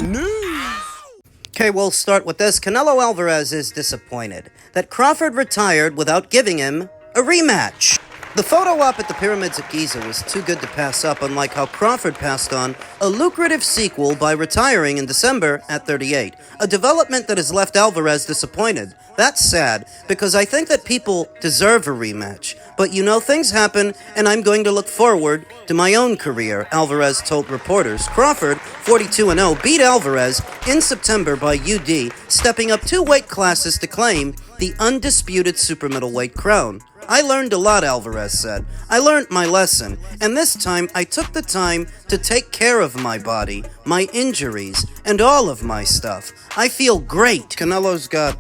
News. Okay, we'll start with this. Canelo Alvarez is disappointed that Crawford retired without giving him a rematch. The photo op at the pyramids at Giza was too good to pass up, unlike how Crawford passed on a lucrative sequel by retiring in December at 38. A development that has left Alvarez disappointed. That's sad, because I think that people deserve a rematch. But you know, things happen, and I'm going to look forward to my own career, Alvarez told reporters. Crawford, 42-0, beat Alvarez in September by UD, stepping up 2 weight classes to claim the undisputed super middleweight crown. I learned a lot, Alvarez said. I learned my lesson, and this time I took the time to take care of my body, my injuries, and all of my stuff. I feel great. Canelo's got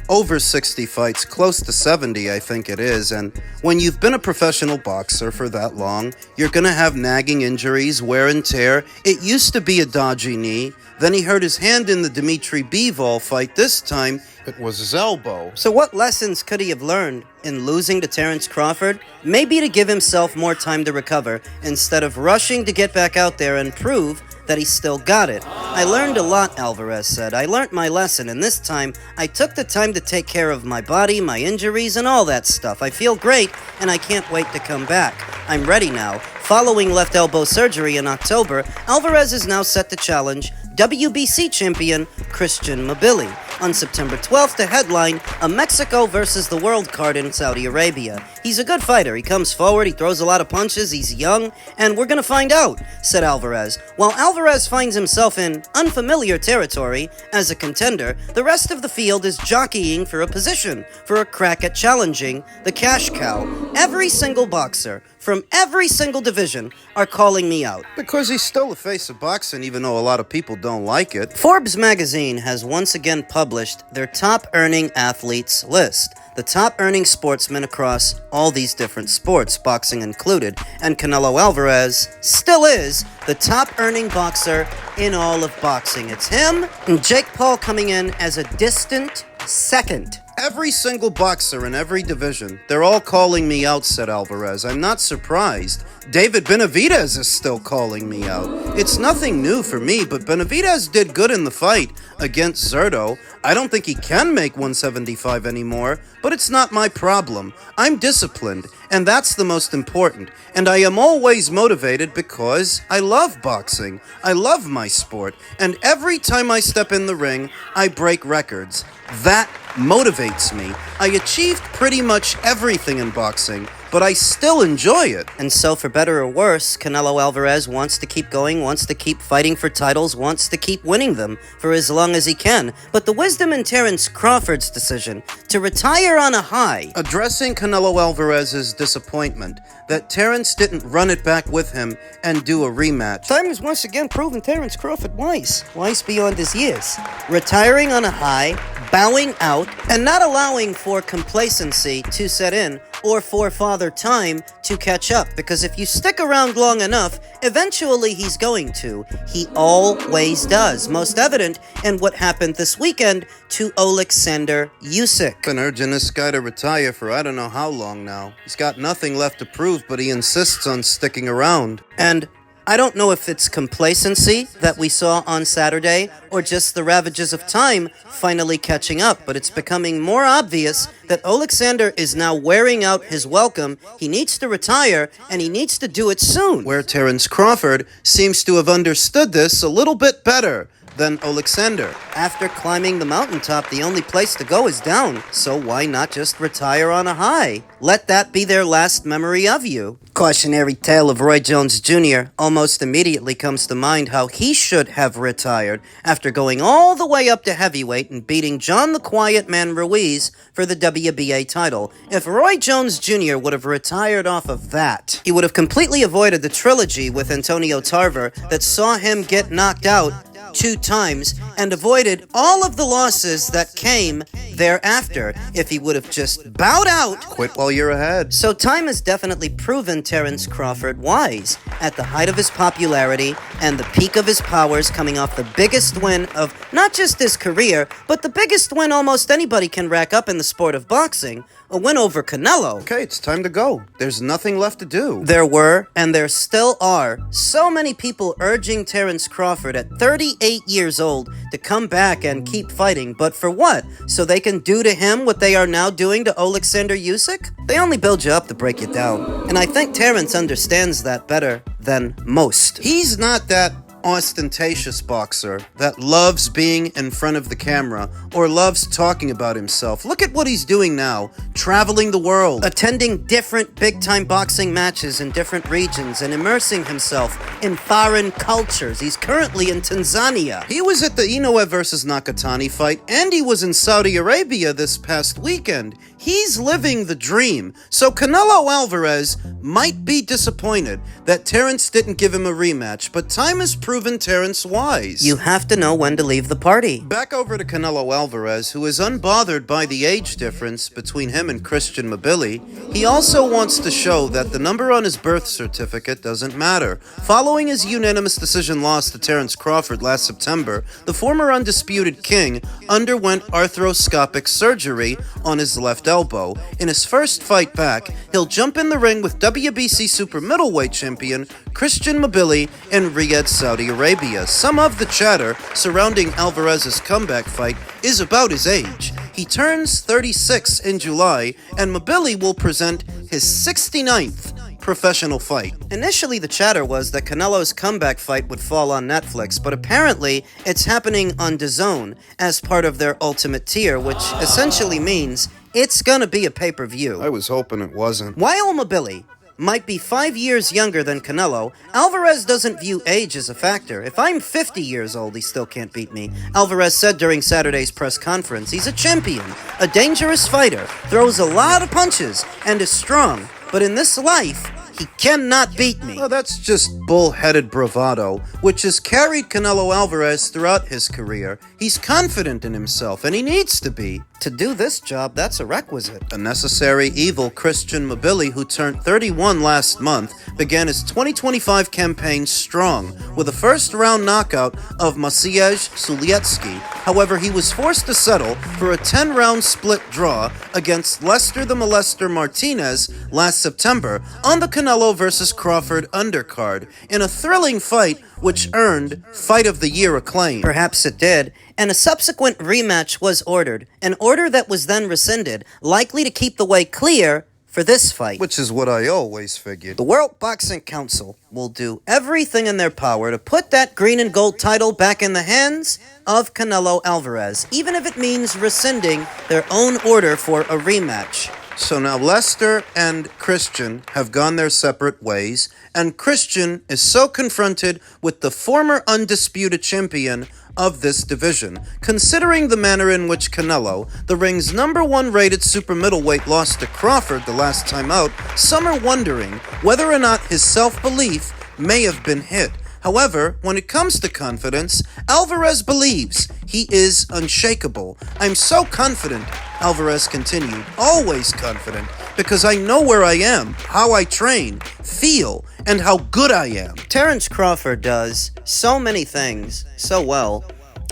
over 60 fights, close to 70 I think it is, and when you've been a professional boxer for that long, you're gonna have nagging injuries, wear and tear. It used to be a dodgy knee, then he hurt his hand in the Dimitri Bivol fight. This time, it was his elbow. So what lessons could he have learned in losing to Terence Crawford? Maybe to give himself more time to recover, instead of rushing to get back out there and prove that he still got it. I learned a lot, Alvarez said. I learned my lesson, and this time, I took the time to take care of my body, my injuries, and all that stuff. I feel great, and I can't wait to come back. I'm ready now. Following left elbow surgery in October, Alvarez is now set to challenge WBC champion Christian Mbilli on September 12th to headline a Mexico versus the World card in Saudi Arabia. He's a good fighter. He comes forward, he throws a lot of punches, he's young, and we're gonna find out, said Alvarez. While Alvarez finds himself in unfamiliar territory as a contender, the rest of the field is jockeying for a position, for a crack at challenging the cash cow. Every single boxer from every single division are calling me out. Because he's still the face of boxing, even though a lot of people don't like it. Forbes magazine has once again published their top earning athletes list. The top earning sportsmen across all these different sports, boxing included, and Canelo Alvarez still is the top earning boxer in all of boxing. It's him and Jake Paul coming in as a distant second. Every single boxer in every division, they're all calling me out, said Alvarez. I'm not surprised. David Benavidez is still calling me out. It's nothing new for me, but Benavidez did good in the fight against Zerto. I don't think he can make 175 anymore, but it's not my problem. I'm disciplined, and that's the most important. And I am always motivated because I love boxing. I love my sport, and every time I step in the ring, I break records. That motivates me. I achieved pretty much everything in boxing, but I still enjoy it. And so, for better or worse, Canelo Alvarez wants to keep going, wants to keep fighting for titles, wants to keep winning them for as long as he can. But the wisdom in Terence Crawford's decision to retire on a high, addressing Canelo Alvarez's disappointment that Terence didn't run it back with him and do a rematch. Time has once again proven Terence Crawford wise beyond his years. Retiring on a high, bowing out, and not allowing for complacency to set in or for Father Time to catch up, because if you stick around long enough, eventually he's going to. He always does. Most evident in what happened this weekend to Alexander Usyk. Been urging this guy to retire for I don't know how long now. He's got nothing left to prove, but he insists on sticking around. And I don't know if it's complacency that we saw on Saturday or just the ravages of time finally catching up, but it's becoming more obvious that Alexander is now wearing out his welcome. He needs to retire, and he needs to do it soon. Where Terence Crawford seems to have understood this a little bit better than Alexander. After climbing the mountaintop, the only place to go is down, so why not just retire on a high? Let that be their last memory of you. Cautionary tale of Roy Jones Jr. Almost immediately comes to mind how he should have retired after going all the way up to heavyweight and beating John the Quiet Man Ruiz for the WBA title. If Roy Jones Jr. would have retired off of that, he would have completely avoided the trilogy with Antonio Tarver that saw him get knocked out 2 times and avoided all of the losses that came thereafter if he would have just bowed out. Quit while you're ahead. So time has definitely proven Terence Crawford wise. At the height of his popularity and the peak of his powers, coming off the biggest win of not just his career, but the biggest win almost anybody can rack up in the sport of boxing, a win over Canelo. Okay, it's time to go. There's nothing left to do. There were, and there still are, so many people urging Terence Crawford at 38 38 years old to come back and keep fighting, but for what? So they can do to him what they are now doing to Alexander Usyk? They only build you up to break you down, and I think Terence understands that better than most. He's not that ostentatious boxer that loves being in front of the camera or loves talking about himself. Look at what he's doing now, traveling the world, attending different big-time boxing matches in different regions and immersing himself in foreign cultures. He's currently in Tanzania. He was at the Inoue versus Nakatani fight, and he was in Saudi Arabia this past weekend. He's living the dream. So Canelo Alvarez might be disappointed that Terence didn't give him a rematch, but time has proven Terence wise. You have to know when to leave the party. Back over to Canelo Alvarez, who is unbothered by the age difference between him and Christian Mbilli. He also wants to show that the number on his birth certificate doesn't matter. Following his unanimous decision loss to Terence Crawford last September, the former undisputed king underwent arthroscopic surgery on his left elbow. In his first fight back, he'll jump in the ring with WBC super middleweight champion Christian Mbilli in Riyadh, Saudi Arabia. Some of the chatter surrounding Alvarez's comeback fight is about his age. He turns 36 in July, and Mbilli will present his 69th professional fight. Initially, the chatter was that Canelo's comeback fight would fall on Netflix, but apparently it's happening on DAZN as part of their Ultimate tier, which essentially means it's gonna be a pay-per-view. I was hoping it wasn't. While Mbilli might be 5 years younger than Canelo, Alvarez doesn't view age as a factor. If I'm 50 years old, he still can't beat me. Alvarez said during Saturday's press conference, he's a champion, a dangerous fighter, throws a lot of punches, and is strong. But in this life, he cannot beat me. Well, that's just bull-headed bravado, which has carried Canelo Alvarez throughout his career. He's confident in himself, and he needs to be. To do this job, that's a requisite. A necessary evil, Christian Mbilli, who turned 31 last month, began his 2025 campaign strong with a first-round knockout of Maciej Suliecki. However, he was forced to settle for a 10-round split draw against Lester the Molester Martinez last September on the Canelo vs. Crawford undercard, in a thrilling fight which earned Fight of the Year acclaim. Perhaps it did, and a subsequent rematch was ordered, an order that was then rescinded, likely to keep the way clear for this fight. Which is what I always figured. The World Boxing Council will do everything in their power to put that green and gold title back in the hands of Canelo Alvarez, even if it means rescinding their own order for a rematch. So now Lester and Christian have gone their separate ways, and Christian is so confronted with the former undisputed champion of this division. Considering the manner in which Canelo, the ring's #1 rated super middleweight, lost to Crawford the last time out, some are wondering whether or not his self-belief may have been hit. However, when it comes to confidence, Alvarez believes he is unshakable. I'm so confident, Alvarez continued, always confident, because I know where I am, how I train, feel, and how good I am. Terence Crawford does so many things so well.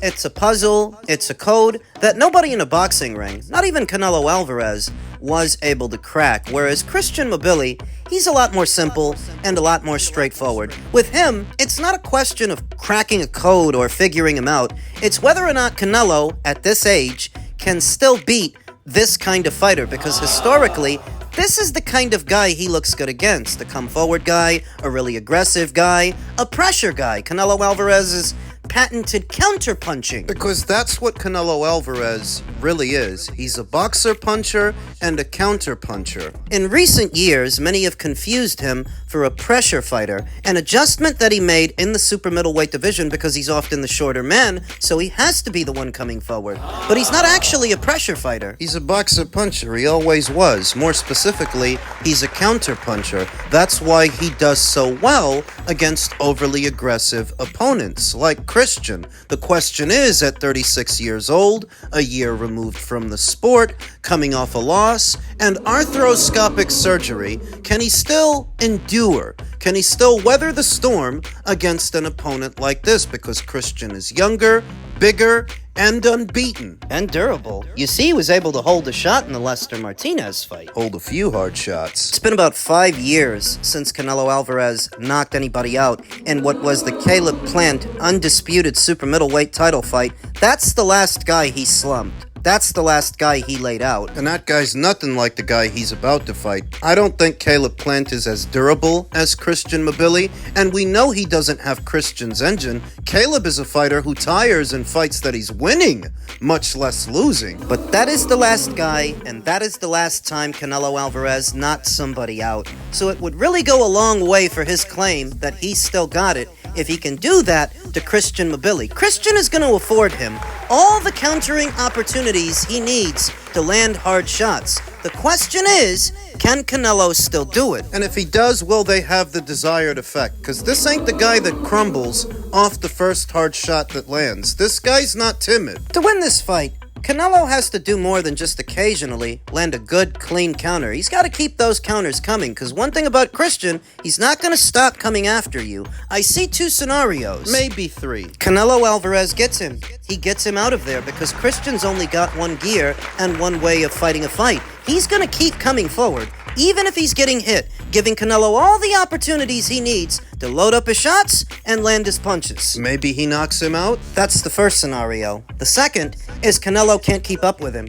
It's a puzzle, it's a code that nobody in a boxing ring, not even Canelo Alvarez, was able to crack, whereas Christian Mbilli, he's a lot more simple and a lot more straightforward. With him, it's not a question of cracking a code or figuring him out. It's whether or not Canelo, at this age, can still beat this kind of fighter, because historically, this is the kind of guy he looks good against. A come-forward guy, a really aggressive guy, a pressure guy. Canelo Alvarez is patented counter-punching. Because that's what Canelo Alvarez really is. He's a boxer puncher and a counter-puncher. In recent years, many have confused him for a pressure fighter, an adjustment that he made in the super middleweight division because he's often the shorter man, so he has to be the one coming forward. But he's not actually a pressure fighter. He's a boxer puncher. He always was. More specifically, he's a counter-puncher. That's why he does so well against overly aggressive opponents, like Christian. The question is, at 36 years old, a year removed from the sport, coming off a loss, and arthroscopic surgery, can he still endure? Can he still weather the storm against an opponent like this? Because Christian is younger, bigger, and unbeaten. And durable. You see, he was able to hold a shot in the Lester Martinez fight. Hold a few hard shots. It's been about 5 years since Canelo Alvarez knocked anybody out in what was the Caleb Plant undisputed super middleweight title fight. That's the last guy he slumped. That's the last guy he laid out. And that guy's nothing like the guy he's about to fight. I don't think Caleb Plant is as durable as Christian Mbilli, and we know he doesn't have Christian's engine. Caleb is a fighter who tires in fights that he's winning, much less losing. But that is the last guy, and that is the last time Canelo Alvarez knocked somebody out. So it would really go a long way for his claim that he's still got it if he can do that to Christian Mbilli. Christian is going to afford him all the countering opportunities he needs to land hard shots. The question is, can Canelo still do it? And if he does, will they have the desired effect? Because this ain't the guy that crumbles off the first hard shot that lands. This guy's not timid. To win this fight, Canelo has to do more than just occasionally land a good, clean counter. He's got to keep those counters coming, because one thing about Christian, he's not going to stop coming after you. I see 2 scenarios. Maybe 3. Canelo Alvarez gets him. He gets him out of there because Christian's only got one gear and one way of fighting a fight. He's going to keep coming forward, even if he's getting hit, giving Canelo all the opportunities he needs to load up his shots and land his punches. Maybe he knocks him out? That's the first scenario. The second is Canelo can't keep up with him.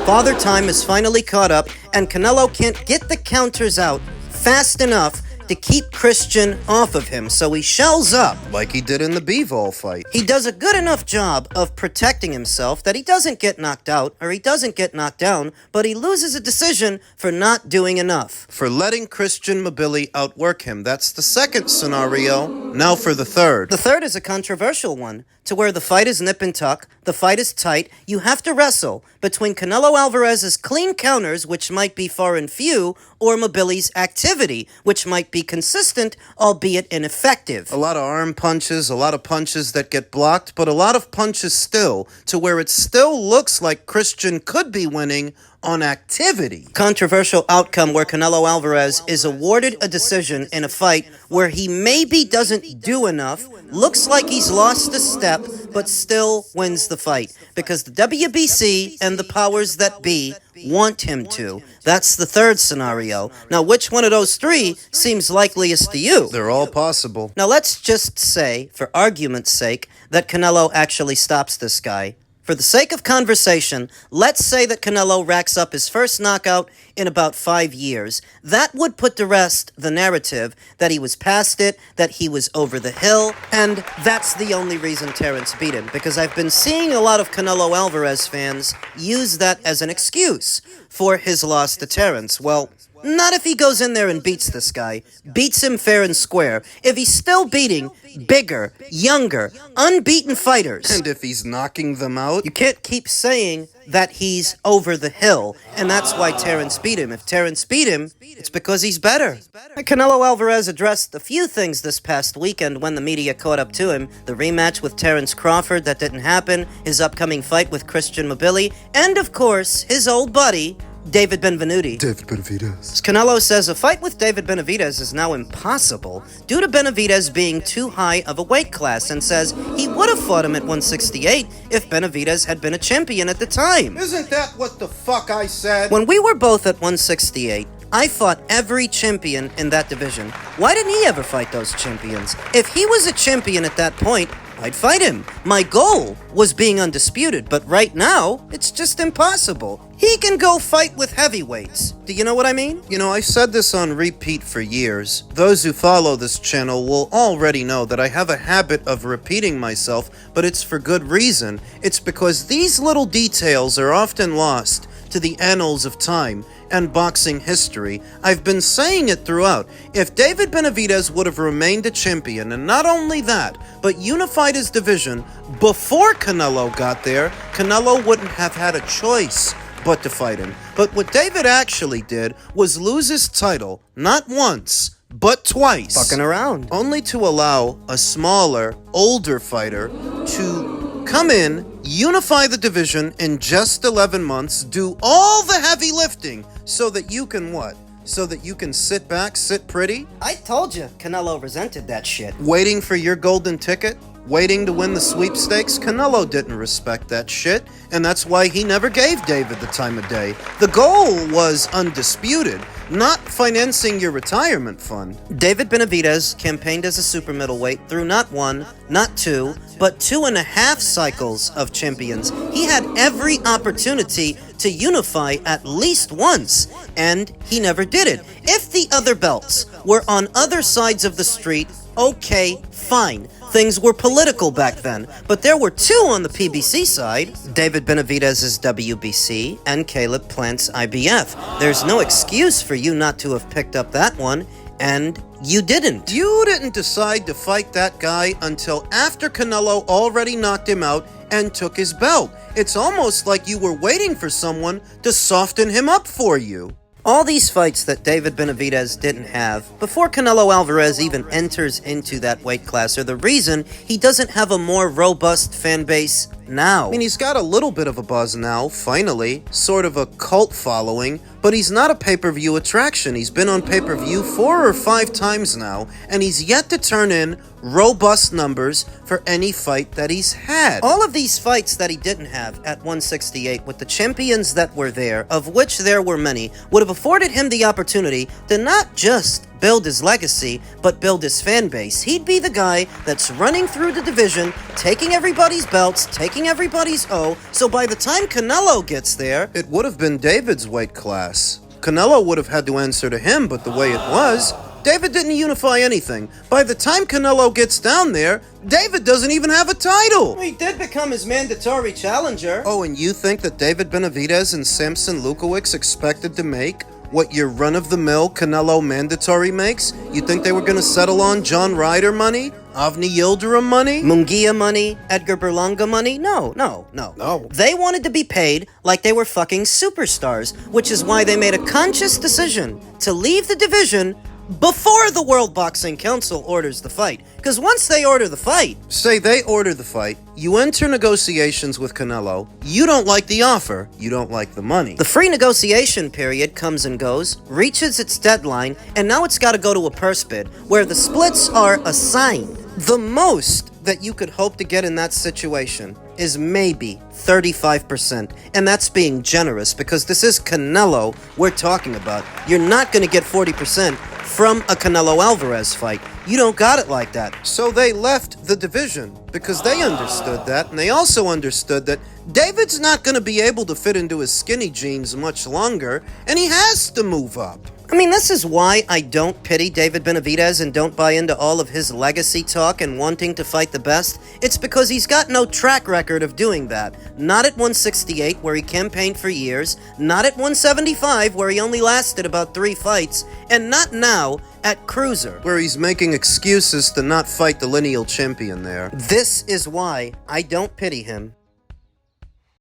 Father Time is finally caught up, and Canelo can't get the counters out fast enough to keep Christian off of him, so he shells up. Like he did in the Bivol fight. He does a good enough job of protecting himself that he doesn't get knocked out, or he doesn't get knocked down, but he loses a decision for not doing enough. For letting Christian Mbilli outwork him. That's the second scenario. Now for the third. The third is a controversial one, to where the fight is nip and tuck, the fight is tight, you have to wrestle between Canelo Alvarez's clean counters, which might be far and few, or Mbilli's activity, which might be consistent, albeit ineffective. A lot of arm punches, a lot of punches that get blocked, but a lot of punches still, to where it still looks like Christian could be winning on activity. Controversial outcome where Canelo Alvarez is awarded a decision in a fight where he maybe doesn't do enough, looks like he's lost a step, but still wins the fight because the WBC and the powers that be want him to. That's the third scenario. Now, which one of those 3 seems likeliest to you? They're all possible. Now, let's just say, for argument's sake, that Canelo actually stops this guy. For the sake of conversation, let's say that Canelo racks up his first knockout in about 5 years. That would put to rest the narrative that he was past it, that he was over the hill, and that's the only reason Terrence beat him, because I've been seeing a lot of Canelo Alvarez fans use that as an excuse for his loss to Terrence. Well, not if he goes in there and beats this guy, beats him fair and square. If he's still beating bigger, younger, unbeaten fighters. And if he's knocking them out? You can't keep saying that he's over the hill, and that's why Terrence beat him. If Terrence beat him, it's because he's better. Canelo Alvarez addressed a few things this past weekend when the media caught up to him. The rematch with Terrence Crawford, that didn't happen, his upcoming fight with Christian Mbilli, and of course, his old buddy, David Benavidez. David Benavidez. Canelo says a fight with David Benavidez is now impossible due to Benavidez being too high of a weight class, and says he would have fought him at 168 if Benavidez had been a champion at the time. Isn't that what the fuck I said? When we were both at 168, I fought every champion in that division. Why didn't he ever fight those champions? If he was a champion at that point, I'd fight him. My goal was being undisputed, but right now, it's just impossible. He can go fight with heavyweights. Do you know what I mean? You know, I said this on repeat for years. Those who follow this channel will already know that I have a habit of repeating myself, but it's for good reason. It's because these little details are often lost to the annals of time and boxing history. I've been saying it throughout. If David Benavidez would have remained a champion, and not only that, but unified his division before Canelo got there, Canelo wouldn't have had a choice but to fight him. But what David actually did was lose his title, not once, but twice. Fucking around. Only to allow a smaller, older fighter to come in, unify the division in just 11 months, do all the heavy lifting, so that you can what? So that you can sit back, sit pretty? I told you, Canelo resented that shit. Waiting for your golden ticket? Waiting to win the sweepstakes, Canelo didn't respect that shit, and that's why he never gave David the time of day. The goal was undisputed, not financing your retirement fund. David Benavidez campaigned as a super middleweight through not one, not two, but 2.5 cycles of champions. He had every opportunity to unify at least once, and he never did it. If the other belts were on other sides of the street, okay, fine. Things were political back then, but there were two on the PBC side, David Benavidez's WBC and Caleb Plant's IBF. There's no excuse for you not to have picked up that one, and you didn't. You didn't decide to fight that guy until after Canelo already knocked him out and took his belt. It's almost like you were waiting for someone to soften him up for you. All these fights that David Benavidez didn't have before Canelo Alvarez even enters into that weight class are the reason he doesn't have a more robust fan base now. I mean, he's got a little bit of a buzz now, finally, sort of a cult following, but he's not a pay-per-view attraction. He's been on pay-per-view 4 or 5 times now, and he's yet to turn in robust numbers for any fight that he's had. All of these fights that he didn't have at 168 with the champions that were there, of which there were many, would have afforded him the opportunity to not just build his legacy, but build his fan base. He'd be the guy that's running through the division, taking everybody's belts, taking everybody's O, so by the time Canelo gets there, it would have been David's weight class. Canelo would have had to answer to him, but the way it was, David didn't unify anything. By the time Canelo gets down there, David doesn't even have a title. He did become his mandatory challenger. Oh, and you think that David Benavidez and Samson Lukowicz expected to make what your run-of-the-mill Canelo mandatory makes? You think they were going to settle on John Ryder money? Avni Yildirim money? Munguia money? Edgar Berlanga money? No. They wanted to be paid like they were fucking superstars, which is why they made a conscious decision to leave the division before the World Boxing Council orders the fight. Because once they order the fight... Say they order the fight, you enter negotiations with Canelo, you don't like the offer, you don't like the money. The free negotiation period comes and goes, reaches its deadline, and now it's got to go to a purse bid, where the splits are assigned. The most that you could hope to get in that situation is maybe 35%, and that's being generous, because this is Canelo we're talking about. You're not going to get 40% from a Canelo Alvarez fight. You don't got it like that. So they left the division because they understood that, and they also understood that David's not going to be able to fit into his skinny jeans much longer, and he has to move up. I mean, this is why I don't pity David Benavidez and don't buy into all of his legacy talk and wanting to fight the best. It's because he's got no track record of doing that. Not at 168, where he campaigned for years, not at 175, where he only lasted about 3 fights, and not now at cruiser, where he's making excuses to not fight the lineal champion there. This is why I don't pity him.